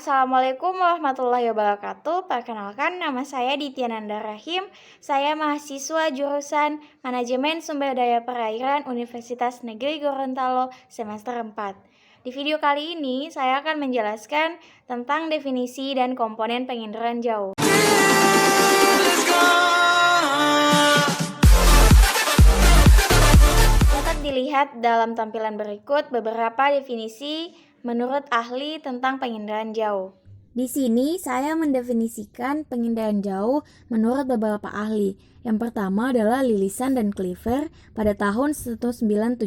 Assalamualaikum warahmatullahi wabarakatuh. Perkenalkan, nama saya Ditya Nanda Rahim. Saya mahasiswa jurusan Manajemen Sumber Daya Perairan Universitas Negeri Gorontalo semester 4. Di video kali ini, saya akan menjelaskan tentang definisi dan komponen penginderaan jauh. Dapat dilihat dalam tampilan berikut beberapa definisi menurut ahli tentang penginderaan jauh. Di sini saya mendefinisikan penginderaan jauh menurut beberapa ahli. Yang pertama adalah Lilisan dan Cleaver pada tahun 1979.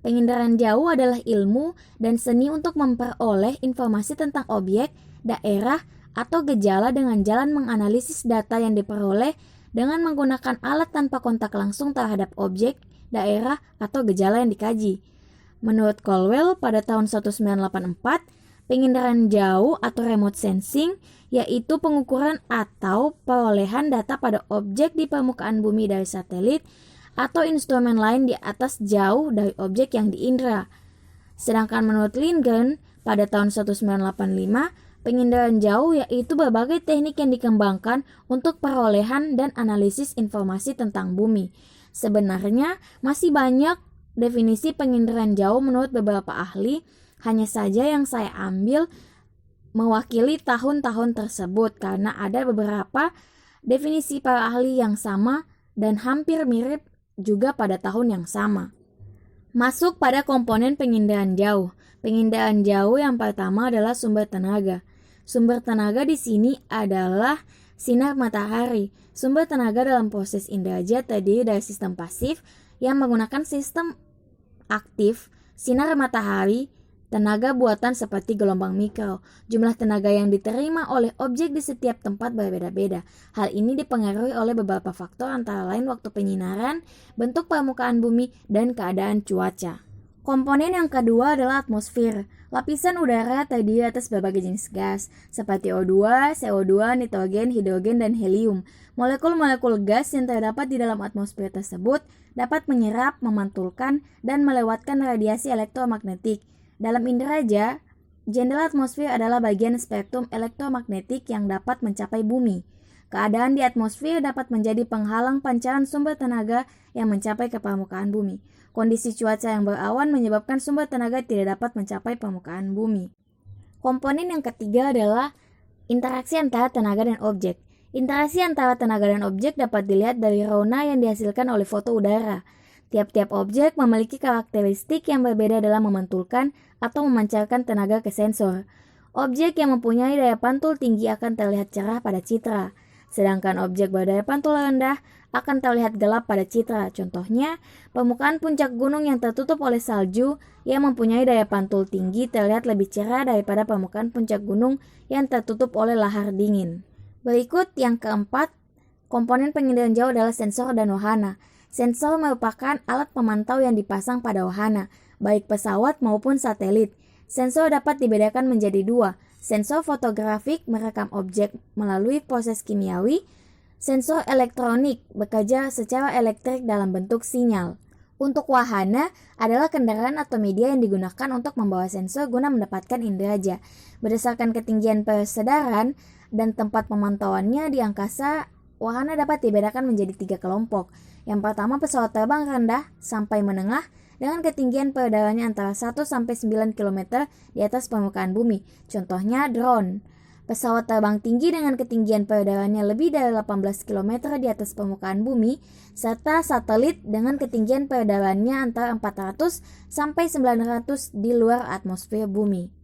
Penginderaan jauh adalah ilmu dan seni untuk memperoleh informasi tentang objek, daerah, atau gejala dengan jalan menganalisis data yang diperoleh dengan menggunakan alat tanpa kontak langsung terhadap objek, daerah, atau gejala yang dikaji. Menurut Colwell pada tahun 1984, penginderaan jauh atau remote sensing yaitu pengukuran atau perolehan data pada objek di permukaan bumi dari satelit atau instrumen lain di atas jauh dari objek yang diindra. Sedangkan menurut Lindgren pada tahun 1985, penginderaan jauh yaitu berbagai teknik yang dikembangkan untuk perolehan dan analisis informasi tentang bumi. Sebenarnya masih banyak definisi penginderaan jauh menurut beberapa ahli, hanya saja yang saya ambil mewakili tahun-tahun tersebut karena ada beberapa definisi para ahli yang sama dan hampir mirip juga pada tahun yang sama. Masuk pada komponen penginderaan jauh. Penginderaan jauh yang pertama adalah sumber tenaga. Sumber tenaga di sini adalah sinar matahari. Sumber tenaga dalam proses indera terdiri dari sistem pasif yang menggunakan sistem aktif, sinar matahari, tenaga buatan seperti gelombang mikro. Jumlah tenaga yang diterima oleh objek di setiap tempat berbeda-beda. Hal ini dipengaruhi oleh beberapa faktor antara lain waktu penyinaran, bentuk permukaan bumi, dan keadaan cuaca. Komponen yang kedua adalah atmosfer. Lapisan udara terdiri atas berbagai jenis gas, seperti O2, CO2, nitrogen, hidrogen, dan helium. Molekul-molekul gas yang terdapat di dalam atmosfer tersebut dapat menyerap, memantulkan, dan melewatkan radiasi elektromagnetik. Dalam inderaja, jendela atmosfer adalah bagian spektrum elektromagnetik yang dapat mencapai bumi. Keadaan di atmosfer dapat menjadi penghalang pancaran sumber tenaga yang mencapai ke permukaan bumi. Kondisi cuaca yang berawan menyebabkan sumber tenaga tidak dapat mencapai permukaan bumi. Komponen yang ketiga adalah interaksi antara tenaga dan objek. Interaksi antara tenaga dan objek dapat dilihat dari rona yang dihasilkan oleh foto udara. Tiap-tiap objek memiliki karakteristik yang berbeda dalam memantulkan atau memancarkan tenaga ke sensor. Objek yang mempunyai daya pantul tinggi akan terlihat cerah pada citra, sedangkan objek berdaya pantul rendah akan terlihat gelap pada citra. Contohnya, permukaan puncak gunung yang tertutup oleh salju yang mempunyai daya pantul tinggi terlihat lebih cerah daripada permukaan puncak gunung yang tertutup oleh lahar dingin. Berikut yang keempat, komponen penginderaan jauh adalah sensor dan wahana. Sensor merupakan alat pemantau yang dipasang pada wahana, baik pesawat maupun satelit. Sensor dapat dibedakan menjadi dua. Sensor fotografik merekam objek melalui proses kimiawi. Sensor elektronik bekerja secara elektrik dalam bentuk sinyal. Untuk wahana adalah kendaraan atau media yang digunakan untuk membawa sensor guna mendapatkan inderaja. Berdasarkan ketinggian persedaran dan tempat pemantauannya di angkasa, wahana dapat dibedakan menjadi 3 kelompok. Yang pertama, pesawat terbang rendah sampai menengah dengan ketinggian peredarannya antara 1 sampai 9 km di atas permukaan bumi. Contohnya drone. Pesawat terbang tinggi dengan ketinggian peredarannya lebih dari 18 km di atas permukaan bumi, serta satelit dengan ketinggian peredarannya antara 400 sampai 900 di luar atmosfer bumi.